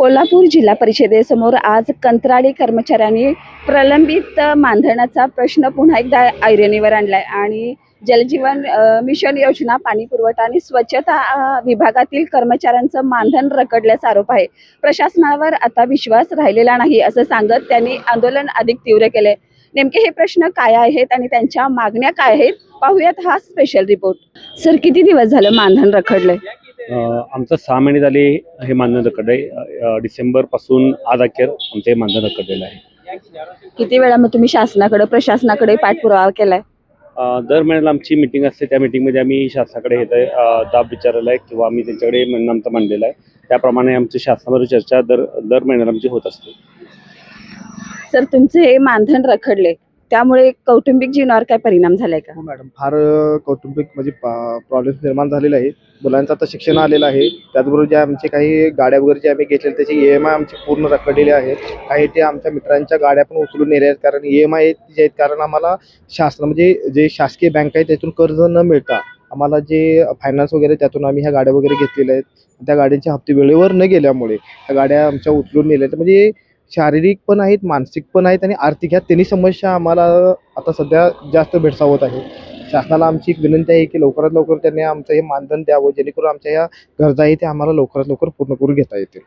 कोल्हापूर जिल्हा परिषदेसमोर आज कंत्राटी कर्मचाऱ्यांनी प्रलंबित मानधनाचा प्रश्न पुन्हा एकदा ऐरणीवर आणलाय आणि जलजीवन मिशन योजना, पाणी पुरवठा आणि स्वच्छता विभागातील कर्मचाऱ्यांचं मानधन रखडल्याचा आरोप आहे. प्रशासनावर आता विश्वास राहिलेला नाही असं सांगत त्यांनी आंदोलन अधिक तीव्र केले. नेमके हे प्रश्न काय आहेत आणि त्यांच्या मागण्या काय आहेत, पाहूयात हा स्पेशल रिपोर्ट. सर, किती दिवस झालं मानधन रखडलंय? आमचं 6 महिने झाले हे मानधन रखडलंय. डिसेंबर पासून आज अखेर आमचं हे मानधन रखडलेलं आहे. किती वेळा मग तुम्ही शासनाकडे, प्रशासनाकडे पाठपुरावा केलाय? दर महिन्याला आमची मीटिंग असते. त्या मीटिंगमध्ये आम्ही शासनाकडे येतोय, दाब विचारलेला आहे किंवा आम्ही त्यांच्याकडे म्हणणं आमचं मांडलेलं आहे. त्याप्रमाणे आमची शासनाबरोबर चर्चा दर महिन्याला आमची होत असते. सर, तुमचे हे मानधन रखडले त्यामुळे कौटुंबिक जीवनावर काय परिणाम झालाय का? हो मॅडम, फार कौटुंबिक म्हणजे प्रॉब्लेम निर्माण झालेला आहे. मुलांचं आता शिक्षण आलेलं आहे. त्याचबरोबर जे आमचे काही गाड्या वगैरे जे आम्ही घेतलेल्या त्याची EMI आमची पूर्ण रखडलेली आहेत. काही ते आमच्या मित्रांच्या गाड्या पण उचलून नेल्या आहेत, कारण EMI जे आहेत, कारण आम्हाला शासन म्हणजे जे शासकीय बँक आहे त्यातून कर्ज न मिळता आम्हाला जे फायनान्स वगैरे त्यातून आम्ही ह्या गाड्या वगैरे घेतलेल्या आहेत. त्या गाड्यांचे हप्ते वेळेवर न गेल्यामुळे ह्या गाड्या आमच्या उचलून नेल्या आहेत. म्हणजे शारीरिक पण आहेत, मानसिक पण आहेत आणि आर्थिक, ह्या तिन्ही समस्या आम्हाला आता सध्या जास्त भेडसावत आहे. शासनाला आमची एक विनंती आहे की लवकरात लवकर त्यांनी आमचं हे मानधन द्यावं, जेणेकरून आमच्या या गरजा आहेत ते आम्हाला लवकरात लवकर पूर्ण करून घेता येतील.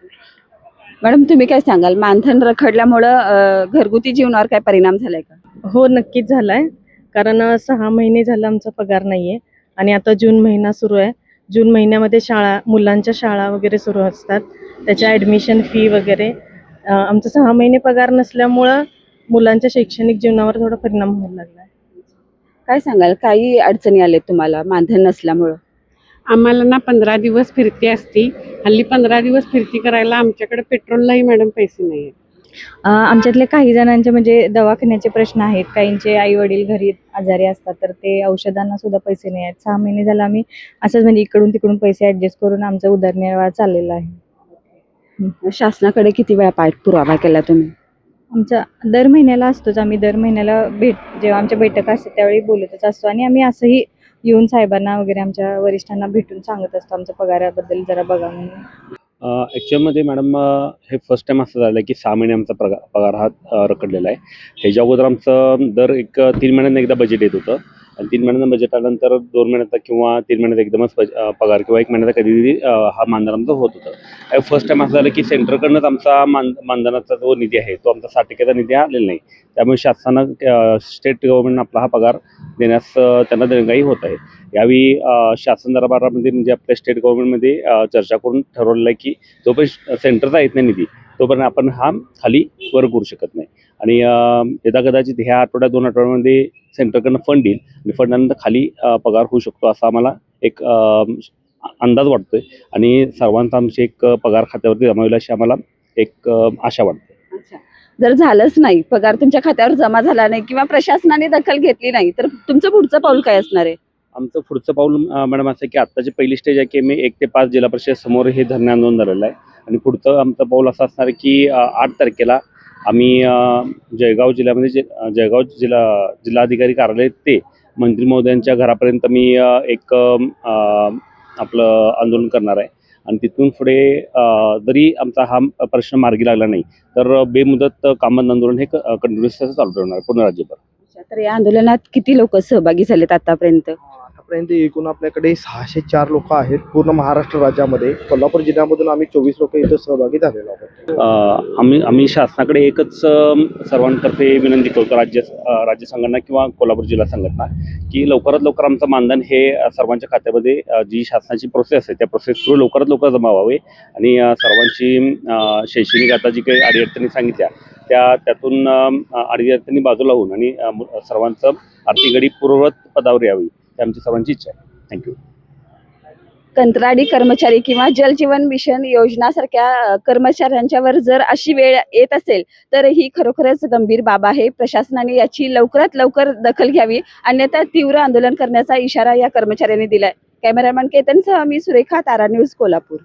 मॅडम, तुम्ही काय सांगाल? मानधन रखडल्यामुळं घरगुती जीवनावर काय परिणाम झालाय का? हो, नक्कीच झालाय. कारण 6 महिने झालं आमचा पगार नाहीये आणि आता जून महिना सुरू आहे. जून महिन्यामध्ये मुलांच्या शाळा वगैरे सुरू असतात, त्याच्या ॲडमिशन फी वगैरे. आमचा 6 महिने पगार नसल्यामुळं मुलांच्या शैक्षणिक जीवनावर थोडा परिणाम व्हायला लागला आहे. काय सांगाल, काही अडचणी आल्या तुम्हाला मानधन नसल्यामुळं? आम्हाला ना 15 दिवस फिरती असती. हल्ली 15 दिवस फिरती करायला आमच्याकडे पेट्रोललाही मॅडम पैसे नाही आहेत. आमच्यातले काही जणांचे म्हणजे दवाखान्याचे प्रश्न आहेत. काहींचे आई वडील घरी आजारी असतात, तर ते औषधांना सुद्धा पैसे नाही आहेत. 6 महिने झालं आम्ही असंच म्हणजे इकडून तिकडून पैसे ॲडजस्ट करून आमचा उदरनिर्वाह चाललेला आहे. शासनाकडे किती वेळा पाठपुरावा केला तुम्ही? आमचा दर महिन्याला असतोच. आम्ही दर महिन्याला जेव्हा आमच्या बैठका असतात त्यावेळी बोलतच असतो आणि आम्ही असंही येऊन साहेबांना वगैरे आमच्या वरिष्ठांना भेटून सांगत असतो आमच्या पगाराबद्दल जरा बघा म्हणून. ॲक्च्युअलमध्ये मॅडम हे फर्स्ट टाईम असं झालं की 6 महिने आमचा पगार हा रखडलेला आहे. ह्याच्या अगोदर आमचं दर 3 महिन्यांना एकदा बजेट येत होतं आणि 3 महिन्यांना बजेट आल्यानंतर 2 महिन्याचा किंवा 3 महिन्याचा एकदमच पगार किंवा 1 महिन्याचा कधीतरी हा मानधन आमचं होत होतं. फर्स्ट टाईम असं झालं की सेंटरकडनंच आमचा मानधनाचा जो निधी आहे तो आमचा 60% निधी आलेला नाही. त्यामुळे शासनानं स्टेट गव्हर्नमेंट आपला हा पगार देण्यास त्यांना दिरंगाई होत आहे. यावेळी शासन दरबारामध्ये म्हणजे आपल्या स्टेट गव्हर्नमेंटमध्ये चर्चा करून ठरवलेलं आहे की जोपर्यंत सेंटरचा येत नाही निधी तोपर्यंत आपण हा खाली वर करू शकत नाही आणि यदा कदाचित ह्या आठवड्यात 2 आठवड्यामध्ये सेंटरकडनं फंड येईल आणि फंड आल्यानंतर खाली पगार होऊ शकतो असा आम्हाला एक अंदाज वाटतोय आणि सर्वांचा आमची एक पगार खात्यावरती जमा होईल अशी आम्हाला एक आशा वाटते. जर झालंच नाही, पगार तुमच्या खात्यावर जमा झाला नाही किंवा प्रशासनाने दखल घेतली नाही, तर तुमचं पुढचं पाऊल काय असणार आहे? आमचं पुढचं पाऊल मॅडम असं आहे की आत्ताची पहिली स्टेज आहे की मी 1 ते 5 जिल्हा परिषद समोर हे धरणे आंदोलन झालेलं आहे आणि पुढचं आमचं पाऊल असं असणार आहे की 8 तारखेला आम्ही जळगाव जिल्ह्यामध्ये जळगाव जिल्हाधिकारी कार्यालय ते मंत्री महोदयांच्या घरापर्यंत मी एक आपलं आंदोलन करणार आहे आणि तिथून पुढे जरी आमचा हा प्रश्न मार्गी लागला नाही तर बेमुदत कामबंद आंदोलन हे कंटिन्युअस चालू ठेवणार पूर्ण राज्यभर. तर या आंदोलनात किती लोक सहभागी झालेत आतापर्यंत? आतापर्यंत एकूण आपल्याकडे 604 लोक आहेत पूर्ण महाराष्ट्र राज्यामध्ये. कोल्हापूर जिल्ह्यामधून आम्ही 24 लोक इथं सहभागी झालेलो आहोत. आम्ही शासनाकडे एकच सर्वांतर्फे विनंती करतो, राज्य संघटना किंवा कोल्हापूर जिल्हा संघटना, की लवकरात लवकर आमचं मानधन हे सर्वांच्या खात्यामध्ये जी शासनाची प्रोसेस आहे त्या प्रोसेस थ्रू लवकरात लवकर जमा व्हावे आणि सर्वांची शैक्षणिक आता जी काही अडीअडचणी सांगितल्या त्यातून अडीअडचणी बाजूला होऊन आणि सर्वांचं आर्थिक गडी पूर्ववत पदावर यावी ही आमची सर्वांची इच्छा आहे. थँक्यू. कंत्राटी कर्मचारी किंवा जलजीवन मिशन योजनासारख्या कर्मचाऱ्यांच्यावर जर अशी वेळ येत असेल तर ही खरोखरच गंभीर बाब आहे. प्रशासनाने याची लवकरात लवकर दखल घ्यावी, अन्यथा तीव्र आंदोलन करण्याचा इशारा या कर्मचाऱ्यांनी दिलाय. कॅमेरामॅन केतनसह मी सुरेखा, तारा न्यूज, कोल्हापूर.